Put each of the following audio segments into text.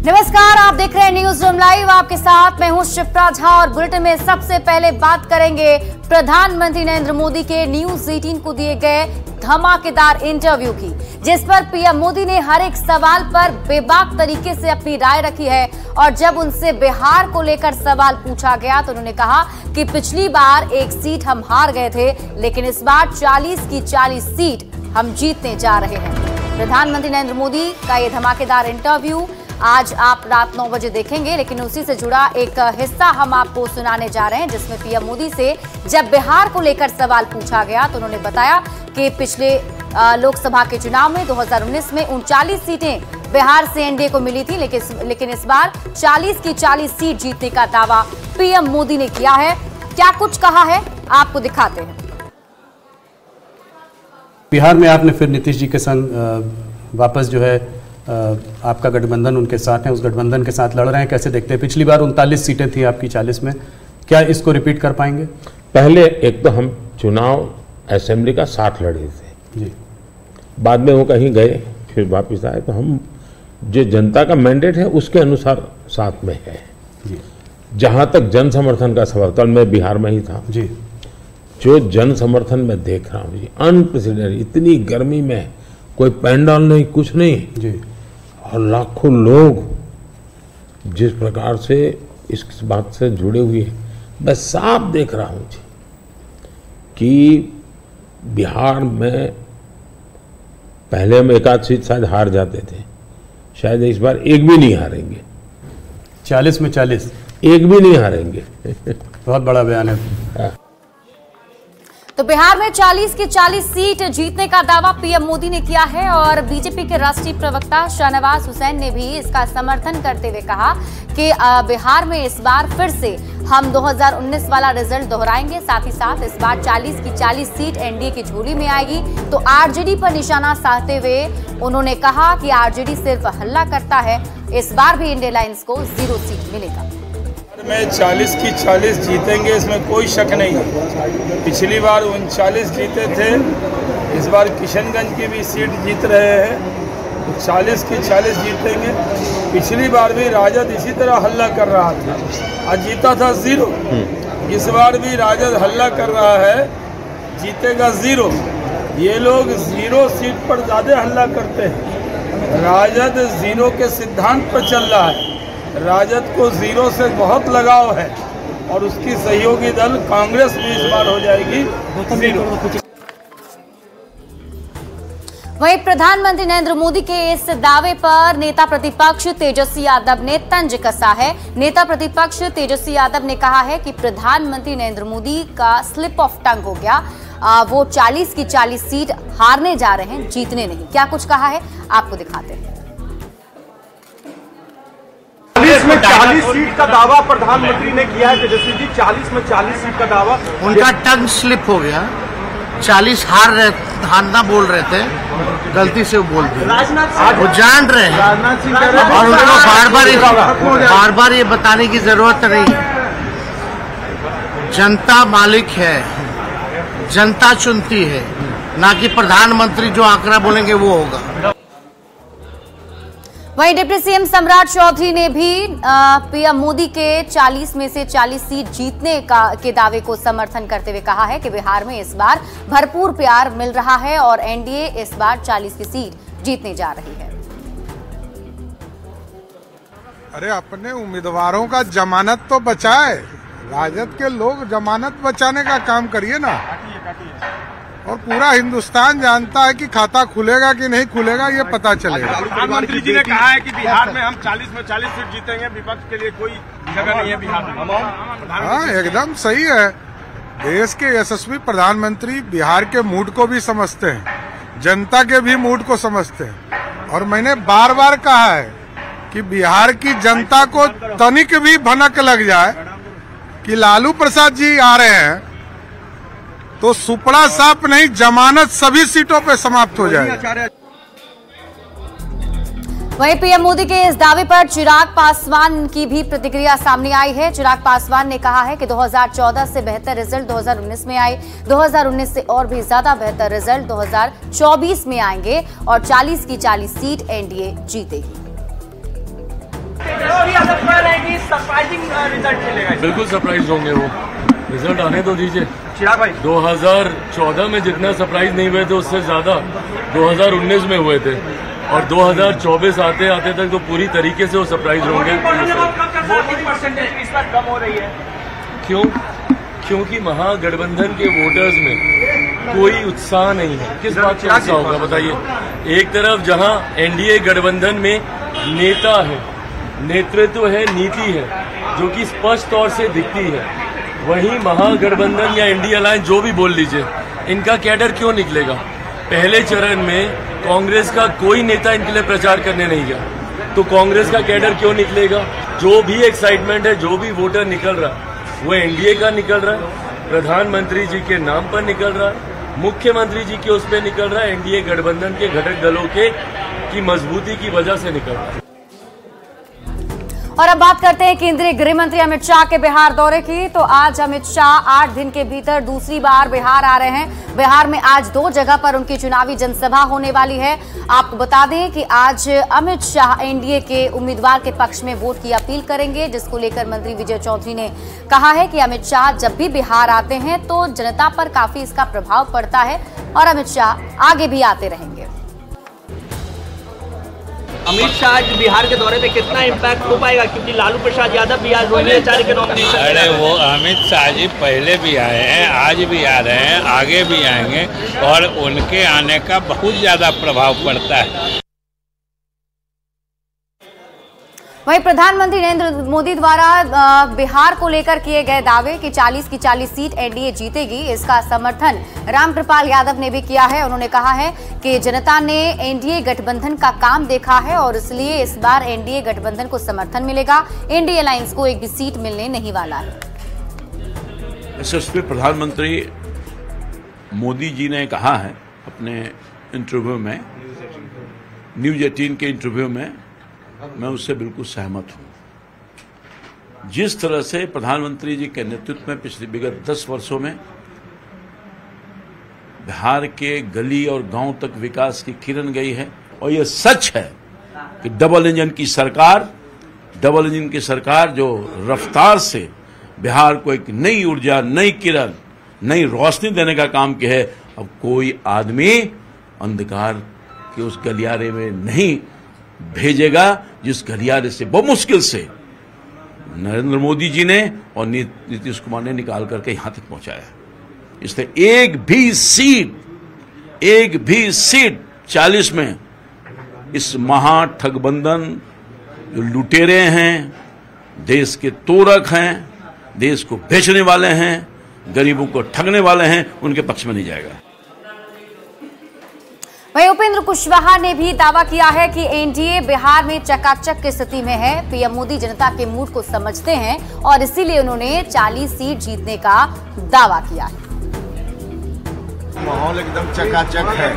नमस्कार, आप देख रहे हैं न्यूज रूम लाइव। आपके साथ मैं हूं शिप्रा झा और बुलेटिन में सबसे पहले बात करेंगे प्रधानमंत्री नरेंद्र मोदी के न्यूज 18 को दिए गए धमाकेदार इंटरव्यू की, जिस पर पीएम मोदी ने हर एक सवाल पर बेबाक तरीके से अपनी राय रखी है। और जब उनसे बिहार को लेकर सवाल पूछा गया तो उन्होंने कहा कि पिछली बार एक सीट हम हार गए थे, लेकिन इस बार 40 की 40 सीट हम जीतने जा रहे हैं। प्रधानमंत्री नरेंद्र मोदी का ये धमाकेदार इंटरव्यू आज आप रात 9 बजे देखेंगे, लेकिन उसी से जुड़ा एक हिस्सा हम आपको सुनाने जा रहे हैं, जिसमें पीएम मोदी से जब बिहार को लेकर सवाल पूछा गया तो उन्होंने बताया कि पिछले लोकसभा के चुनाव में 2019 में 39 सीटें बिहार से एनडीए को मिली थी, लेकिन इस बार 40 की 40 सीट जीतने का दावा पीएम मोदी ने किया है। क्या कुछ कहा है आपको दिखाते हैं। बिहार में आपने फिर नीतीश जी के संग वापस जो है आपका गठबंधन उनके साथ है, उस गठबंधन के साथ लड़ रहे हैं, कैसे देखते हैं? पिछली बार 39 सीटें थी आपकी 40 में, क्या इसको रिपीट कर पाएंगे? पहले एक तो हम चुनाव असेंबली का 60 लड़े थे जी, बाद में वो कहीं गए फिर वापस आए, तो हम जो जनता का मैंडेट है उसके अनुसार साथ में है जी। जहां तक जन समर्थन का सवाल, कल मैं बिहार में ही था जी, जो जन समर्थन में देख रहा हूँ जी, अनप्रेसिडेंटेड, इतनी गर्मी में कोई पैंडल नहीं, कुछ नहीं जी, और लाखों लोग जिस प्रकार से इस बात से जुड़े हुए हैं, मैं साफ देख रहा हूँ जी कि बिहार में पहले हम एक आध सीट शायद हार जाते थे, शायद इस बार एक भी नहीं हारेंगे। 40 में 40 एक भी नहीं हारेंगे। बहुत बड़ा बयान है। तो बिहार में 40 की 40 सीट जीतने का दावा पीएम मोदी ने किया है और बीजेपी के राष्ट्रीय प्रवक्ता शाहनवाज हुसैन ने भी इसका समर्थन करते हुए कहा कि बिहार में इस बार फिर से हम 2019 वाला रिजल्ट दोहराएंगे। साथ ही साथ इस बार 40 की 40 सीट एनडीए की झोली में आएगी। तो आरजेडी पर निशाना साधते हुए उन्होंने कहा कि आरजेडी सिर्फ हल्ला करता है, इस बार भी इंडिया अलायंस को 0 सीट मिलेगा। में 40 की 40 जीतेंगे, इसमें कोई शक नहीं है। पिछली बार 39 जीते थे, इस बार किशनगंज की भी सीट जीत रहे हैं, तो 40 की 40 जीतेंगे। पिछली बार भी राजद इसी तरह हल्ला कर रहा था, आज जीता था 0। इस बार भी राजद हल्ला कर रहा है, जीतेगा 0। ये लोग 0 सीट पर ज़्यादा हल्ला करते हैं। राजद 0 के सिद्धांत पर चल रहा है। राजद को 0 से बहुत लगाव है और उसकी सहयोगी दल कांग्रेस भी इस बार हो जाएगी 0। वहीं प्रधानमंत्री नरेंद्र मोदी के इस दावे पर नेता प्रतिपक्ष तेजस्वी यादव ने तंज कसा है। नेता प्रतिपक्ष तेजस्वी यादव ने कहा है कि प्रधानमंत्री नरेंद्र मोदी का स्लिप ऑफ टंग हो गया, वो 40 की 40 सीट हारने जा रहे हैं, जीतने नहीं। क्या कुछ कहा है आपको दिखाते हैं। 40 में 40 सीट का दावा प्रधानमंत्री ने किया है तेजस्वी जी, 40 में 40 सीट का दावा। उनका टंग स्लिप हो गया, 40 हारना बोल रहे थे, गलती से वो बोल दिए, वो जान रहे हैं और उनको बार बार ये बताने की जरूरत नहीं। जनता मालिक है, जनता चुनती है, ना कि प्रधानमंत्री जो आंकड़ा बोलेंगे वो होगा। वहीं डिप्टी सीएम सम्राट चौधरी ने भी पीएम मोदी के 40 में से 40 सीट जीतने के दावे को समर्थन करते हुए कहा है कि बिहार में इस बार भरपूर प्यार मिल रहा है और एनडीए इस बार 40 की सीट जीतने जा रही है। अरे अपने उम्मीदवारों का जमानत तो बचाए, राजद के लोग जमानत बचाने का काम करिए ना। और पूरा हिंदुस्तान जानता है कि खाता खुलेगा कि नहीं खुलेगा, ये पता चलेगा। प्रधानमंत्री जी ने कहा है कि बिहार में हम 40 में 40 सीट जीतेंगे, विपक्ष के लिए कोई जगह नहीं है बिहार में। हाँ, एकदम सही है। देश के यशस्वी प्रधानमंत्री बिहार के मूड को भी समझते हैं, जनता के भी मूड को समझते हैं। और मैंने बार बार कहा है कि बिहार की जनता को तनिक भी भनक लग जाए कि लालू प्रसाद जी आ रहे हैं तो सुपड़ा साफ नहीं, जमानत सभी सीटों पे समाप्त हो जाए। वहीं पीएम मोदी के इस दावे पर चिराग पासवान की भी प्रतिक्रिया सामने आई है। चिराग पासवान ने कहा है कि 2014 से बेहतर रिजल्ट 2019 में आए, 2019 से और भी ज्यादा बेहतर रिजल्ट 2024 में आएंगे और 40 की 40 सीट एनडीए जीतेगी। बिल्कुल सरप्राइज होंगे वो, रिजल्ट आने तो दीजिए। 2014 में जितना सरप्राइज नहीं हुए थे उससे ज्यादा 2019 में हुए थे, और 2024 आते आते तक तो पूरी तरीके से वो सरप्राइज होंगे। वोटिंग परसेंटेज इस बार कम हो रही है, क्यों? क्योंकि महागठबंधन के वोटर्स में कोई उत्साह नहीं है। किस बात का उत्साह होगा बताइए? एक तरफ जहां एनडीए गठबंधन में नेता है, नेतृत्व है, नीति है जो कि स्पष्ट तौर से दिखती है, वहीं महागठबंधन या एनडीए अलायंस जो भी बोल लीजिए, इनका कैडर क्यों निकलेगा? पहले चरण में कांग्रेस का कोई नेता इनके लिए प्रचार करने नहीं गया, तो कांग्रेस का कैडर क्यों निकलेगा? जो भी एक्साइटमेंट है, जो भी वोटर निकल रहा है, वो एनडीए का निकल रहा है, प्रधानमंत्री जी के नाम पर निकल रहा है, मुख्यमंत्री जी के उस पर निकल रहा है, एनडीए गठबंधन के घटक दलों के की मजबूती की वजह से निकल रहा है। और अब बात करते हैं केंद्रीय गृह मंत्री अमित शाह के बिहार दौरे की। तो आज अमित शाह 8 दिन के भीतर दूसरी बार बिहार आ रहे हैं। बिहार में आज 2 जगह पर उनकी चुनावी जनसभा होने वाली है। आपको बता दें कि आज अमित शाह एनडीए के उम्मीदवार के पक्ष में वोट की अपील करेंगे, जिसको लेकर मंत्री विजय चौधरी ने कहा है कि अमित शाह जब भी बिहार आते हैं तो जनता पर काफी इसका प्रभाव पड़ता है और अमित शाह आगे भी आते रहेंगे। अमित शाह बिहार के दौरे पे कितना इम्पैक्ट हो पाएगा, क्योंकि लालू प्रसाद यादव भी आज रोहिणी के नॉमिनेशन? अरे वो अमित शाह जी पहले भी आए हैं, आज भी आ रहे हैं, आगे भी आएंगे, और उनके आने का बहुत ज्यादा प्रभाव पड़ता है। वहीं प्रधानमंत्री नरेंद्र मोदी द्वारा बिहार को लेकर किए गए दावे कि 40 की 40 सीट एनडीए जीतेगी, इसका समर्थन रामकृपाल यादव ने भी किया है। उन्होंने कहा है कि जनता ने एनडीए गठबंधन का काम देखा है और इसलिए इस बार एनडीए गठबंधन को समर्थन मिलेगा। एनडीए अलायंस को एक भी सीट मिलने नहीं वाला है। यशस्वी प्रधानमंत्री मोदी जी ने कहा है अपने इंटरव्यू में, न्यूज 18 के इंटरव्यू में, मैं उससे बिल्कुल सहमत हूं। जिस तरह से प्रधानमंत्री जी के नेतृत्व में पिछले विगत 10 वर्षों में बिहार के गली और गांव तक विकास की किरण गई है, और यह सच है कि डबल इंजन की सरकार जो रफ्तार से बिहार को एक नई ऊर्जा, नई किरण, नई रोशनी देने का काम किया है, अब कोई आदमी अंधकार के उस गलियारे में नहीं भेजेगा जिस गलियारे से बहुत मुश्किल से नरेंद्र मोदी जी ने और नीतीश कुमार ने निकाल करके यहां तक पहुंचाया। इसलिए एक भी सीट 40 में इस महाठगबंधन जो लुटेरे हैं, देश के तोरक हैं, देश को बेचने वाले हैं, गरीबों को ठगने वाले हैं, उनके पक्ष में नहीं जाएगा। वहीं उपेंद्र कुशवाहा ने भी दावा किया है कि एनडीए बिहार में चकाचक की स्थिति में है। पीएम मोदी जनता के मूड को समझते हैं और इसीलिए उन्होंने 40 सीट जीतने का दावा किया है। माहौल एकदम चकाचक है,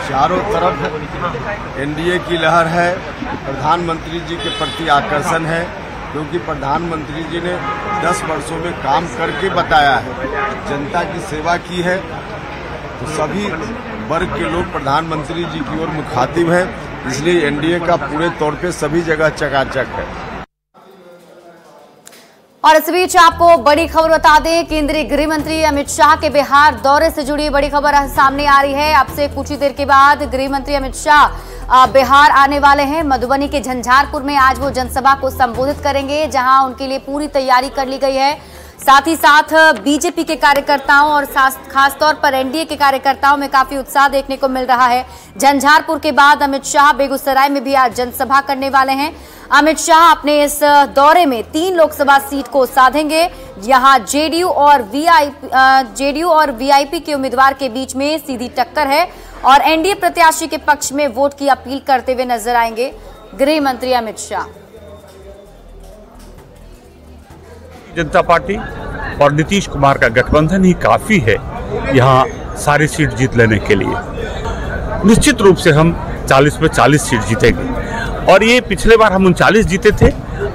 चारों तरफ एनडीए की लहर है। प्रधानमंत्री जी के प्रति आकर्षण है, क्योंकि प्रधानमंत्री जी ने 10 वर्षों में काम करके बताया है, जनता की सेवा की है, तो सभी वर्ग के लोग प्रधानमंत्री जी की ओर मुखातिब हैं, इसलिए एनडीए का पूरे तौर पे सभी जगह चकाचक है। और इस बीच आपको बड़ी खबर बता दें, केंद्रीय गृह मंत्री अमित शाह के बिहार दौरे से जुड़ी बड़ी खबर सामने आ रही है। अब से कुछ ही देर के बाद गृह मंत्री अमित शाह बिहार आने वाले हैं। मधुबनी के झंझारपुर में आज वो जनसभा को संबोधित करेंगे, जहां उनके लिए पूरी तैयारी कर ली गई है। साथ ही साथ बीजेपी के कार्यकर्ताओं और खासतौर पर एनडीए के कार्यकर्ताओं में काफी उत्साह देखने को मिल रहा है। झंझारपुर के बाद अमित शाह बेगूसराय में भी आज जनसभा करने वाले हैं। अमित शाह अपने इस दौरे में 3 लोकसभा सीट को साधेंगे। यहां जेडीयू और वीआईपी के उम्मीदवार के बीच में सीधी टक्कर है और एनडीए प्रत्याशी के पक्ष में वोट की अपील करते हुए नजर आएंगे गृह मंत्री अमित शाह। जनता पार्टी और नीतीश कुमार का गठबंधन ही काफी है यहाँ सारी सीट जीत लेने के लिए। निश्चित रूप से हम 40 में 40 सीट जीतेंगे, और ये पिछले बार हम 39 जीते थे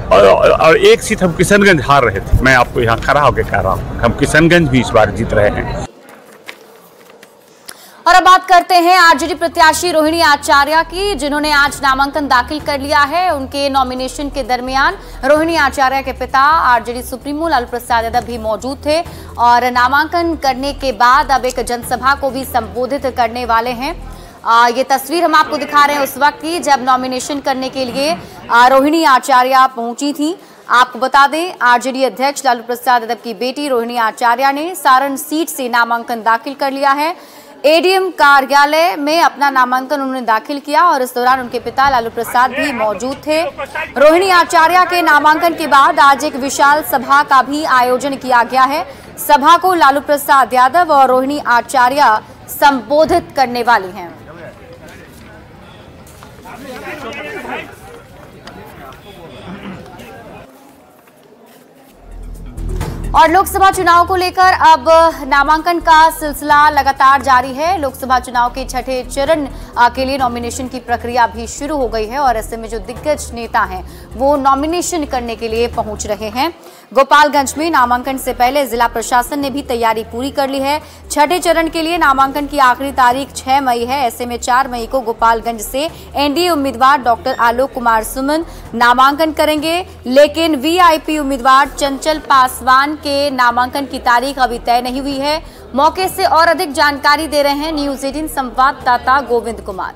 और 1 सीट हम किशनगंज हार रहे थे। मैं आपको यहाँ खड़ा होकर कह रहा हूँ, हम किशनगंज भी इस बार जीत रहे हैं। और अब बात करते हैं आरजेडी प्रत्याशी रोहिणी आचार्य की, जिन्होंने आज नामांकन दाखिल कर लिया है। उनके नॉमिनेशन के दरमियान रोहिणी आचार्य के पिता आरजेडी सुप्रीमो लालू प्रसाद यादव भी मौजूद थे और नामांकन करने के बाद अब एक जनसभा को भी संबोधित करने वाले हैं। ये तस्वीर हम आपको दिखा रहे हैं उस वक्त की जब नॉमिनेशन करने के लिए रोहिणी आचार्य पहुंची थी। आपको बता दें, आरजेडी अध्यक्ष लालू प्रसाद यादव की बेटी रोहिणी आचार्य ने सारण सीट से नामांकन दाखिल कर लिया है। एडीएम कार्यालय में अपना नामांकन उन्होंने दाखिल किया और इस दौरान उनके पिता लालू प्रसाद भी मौजूद थे। रोहिणी आचार्य के नामांकन के बाद आज एक विशाल सभा का भी आयोजन किया गया है। सभा को लालू प्रसाद यादव और रोहिणी आचार्य संबोधित करने वाली हैं। और लोकसभा चुनाव को लेकर अब नामांकन का सिलसिला लगातार जारी है। लोकसभा चुनाव के छठे चरण के लिए नॉमिनेशन की प्रक्रिया भी शुरू हो गई है और ऐसे में जो दिग्गज नेता हैं वो नॉमिनेशन करने के लिए पहुंच रहे हैं। गोपालगंज में नामांकन से पहले जिला प्रशासन ने भी तैयारी पूरी कर ली है। छठे चरण के लिए नामांकन की आखिरी तारीख 6 मई है। ऐसे में 4 मई को गोपालगंज से एनडीए उम्मीदवार डॉक्टर आलोक कुमार सुमन नामांकन करेंगे, लेकिन वीआईपी उम्मीदवार चंचल पासवान के नामांकन की तारीख अभी तय नहीं हुई है। मौके से और अधिक जानकारी दे रहे हैं न्यूज़ 18 संवाददाता गोविंद कुमार।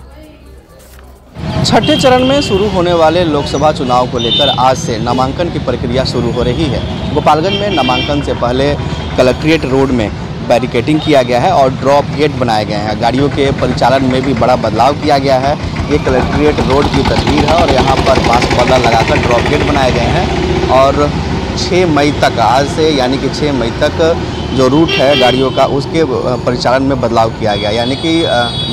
छठे चरण में शुरू होने वाले लोकसभा चुनाव को लेकर आज से नामांकन की प्रक्रिया शुरू हो रही है। गोपालगंज में नामांकन से पहले कलेक्ट्रेट रोड में बैरिकेडिंग किया गया है और ड्रॉप गेट बनाए गए हैं। गाड़ियों के परिचालन में भी बड़ा बदलाव किया गया है। ये कलेक्ट्रेट रोड की तस्वीर है और यहाँ पर बांस पर्दा लगाकर ड्रॉप गेट बनाए गए हैं और 6 मई तक, आज से यानी कि 6 मई तक जो रूट है गाड़ियों का उसके परिचालन में बदलाव किया गया। यानी कि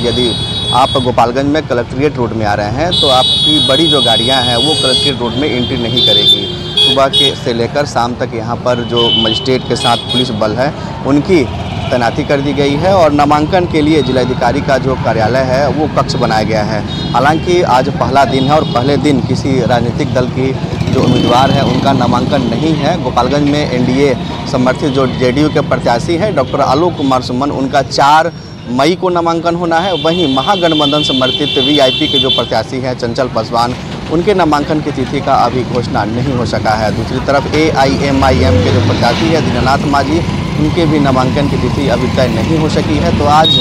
यदि आप गोपालगंज में कलेक्ट्रेट रोड में आ रहे हैं तो आपकी बड़ी जो गाड़ियां हैं वो कलेक्ट्रेट रोड में एंट्री नहीं करेगी। सुबह के से लेकर शाम तक यहाँ पर जो मजिस्ट्रेट के साथ पुलिस बल है उनकी तैनाती कर दी गई है और नामांकन के लिए जिलाधिकारी का जो कार्यालय है वो कक्ष बनाया गया है। हालांकि आज पहला दिन है और पहले दिन किसी राजनीतिक दल की जो उम्मीदवार है उनका नामांकन नहीं है। गोपालगंज में एनडीए समर्थित जो जेडीयू के प्रत्याशी हैं डॉक्टर आलोक कुमार सुमन, उनका 4 मई को नामांकन होना है। वहीं महागठबंधन समर्थित वीआईपी के जो प्रत्याशी हैं चंचल पासवान, उनके नामांकन की तिथि का अभी घोषणा नहीं हो सका है। दूसरी तरफ AIMIM के जो प्रत्याशी है दीनानाथ मांझी, उनके भी नामांकन की तिथि अभी तय नहीं हो सकी है। तो आज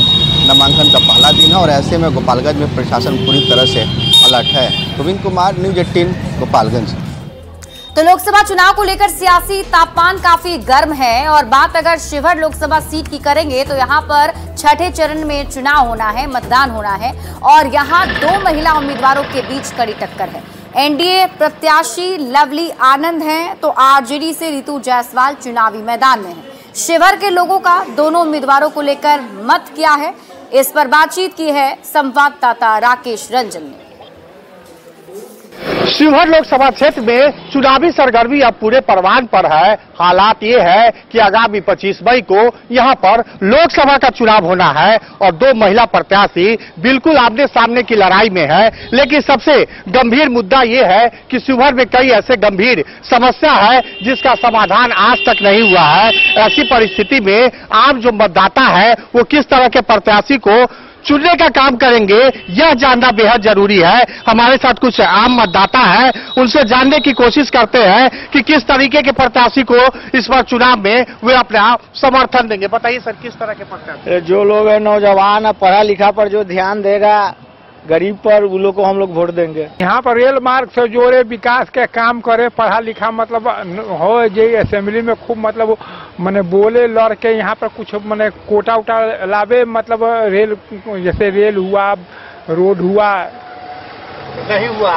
नामांकन का पहला दिन है और ऐसे में गोपालगंज में प्रशासन पूरी तरह से अलर्ट है। गोविंद कुमार, न्यूज़ 18 गोपालगंज। तो लोकसभा चुनाव को लेकर सियासी तापमान काफी गर्म है और बात अगर शिवहर लोकसभा सीट की करेंगे तो यहाँ पर छठे चरण में चुनाव होना है, मतदान होना है और यहाँ 2 महिला उम्मीदवारों के बीच कड़ी टक्कर है। एनडीए प्रत्याशी लवली आनंद हैं तो आरजेडी से रितु जायसवाल चुनावी मैदान में है। शिवहर के लोगों का दोनों उम्मीदवारों को लेकर मत क्या है, इस पर बातचीत की है संवाददाता राकेश रंजन ने। शिवहर लोकसभा क्षेत्र में चुनावी सरगर्मी अब पूरे परवान पर है। हालात ये है कि आगामी 25 मई को यहाँ पर लोकसभा का चुनाव होना है और 2 महिला प्रत्याशी बिल्कुल आमने सामने की लड़ाई में है। लेकिन सबसे गंभीर मुद्दा ये है कि शिवहर में कई ऐसे गंभीर समस्या है जिसका समाधान आज तक नहीं हुआ है। ऐसी परिस्थिति में आम जो मतदाता है वो किस तरह के प्रत्याशी को चुनने का काम करेंगे, यह जानना बेहद जरूरी है। हमारे साथ कुछ आम मतदाता हैं, उनसे जानने की कोशिश करते हैं कि किस तरीके के प्रत्याशी को इस बार चुनाव में वे अपना समर्थन देंगे। बताइए सर, किस तरह के प्रत्याशी? जो लोग है नौजवान है, पढ़ा लिखा पर जो ध्यान देगा, गरीब पर, वो लोग को हम लोग वोट देंगे। यहाँ पर रेल मार्ग से जोड़े, विकास के काम करे, पढ़ा लिखा मतलब हो, जे असेंबली में खूब मतलब मैंने बोले लड़के यहाँ पर कुछ मैंने कोटा उटा लावे, मतलब रेल जैसे रेल हुआ, रोड हुआ, नहीं हुआ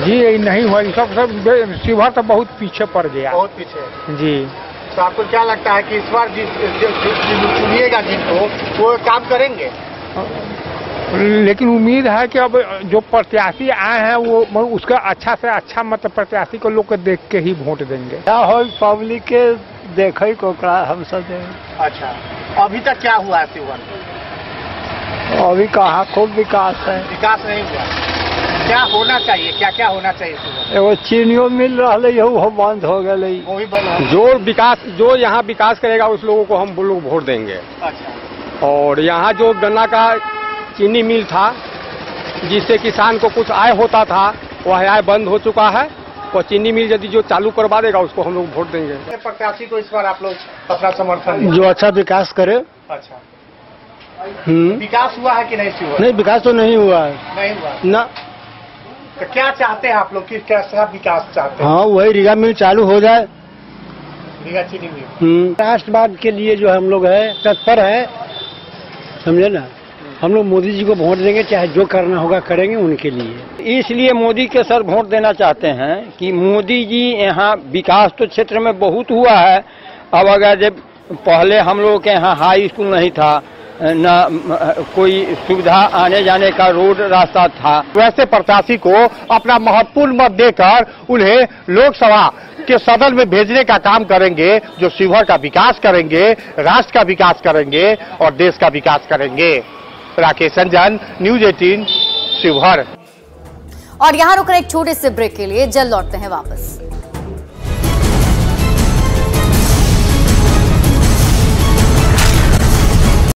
जी, नहीं हुआ। सब शिवहर तो बहुत पीछे पड़ गया, बहुत पीछे जी। तो आपको क्या लगता है कि इस बार चुनिएगा जिनको, वो काम करेंगे? लेकिन उम्मीद है कि अब जो प्रत्याशी आए हैं वो उसका अच्छा से अच्छा मतलब प्रत्याशी को लोग देख के ही वोट देंगे। क्या हो पब्लिक के देखे को हम सब देंगे। अच्छा, अभी तक क्या हुआ है शिवहर? अभी कहाँ खूब विकास है, विकास नहीं हुआ। क्या होना चाहिए, क्या क्या होना चाहिए शिवहर? वो चीनियों मिल रहा है, वो बंद हो गए। जो विकास, जो यहाँ विकास करेगा उस लोगों को हम लोग वोट देंगे। अच्छा, और यहाँ जो गन्ना का चीनी मिल था जिससे किसान को कुछ आय होता था वह आय बंद हो चुका है और चीनी मिल यदि जो चालू करवा देगा उसको हम लोग वोट देंगे। प्रत्याशी को इस बार आप लोग अपना समर्थन जो अच्छा विकास करे। अच्छा विकास हुआ है कि नहीं हुआ? नहीं, विकास तो नहीं हुआ है। नहीं हुआ ना। तो क्या चाहते हैं आप लोग, किस कैसा विकास चाहते हैं? हाँ, वही रीगा मिल चालू हो जाए। रीगा चीनी मिल। राष्ट्रवाद के लिए जो हम लोग है तत्पर है, समझे ना। हम लोग मोदी जी को वोट देंगे, चाहे जो करना होगा करेंगे उनके लिए। इसलिए मोदी के सर वोट देना चाहते हैं कि मोदी जी यहाँ विकास तो क्षेत्र में बहुत हुआ है। अब अगर जब पहले हम लोगों के यहाँ हाई स्कूल नहीं था, न कोई सुविधा आने जाने का रोड रास्ता था, वैसे प्रत्याशी को अपना महत्वपूर्ण मत देकर उन्हें लोकसभा के सदन में भेजने का काम करेंगे, जो शिवहर का विकास करेंगे, राष्ट्र का विकास करेंगे और देश का विकास करेंगे। राकेश रंजन, न्यूज 18 शिवहर। और यहाँ रुक रहे एक छोटे से ब्रेक के लिए, जल्द लौटते हैं वापस।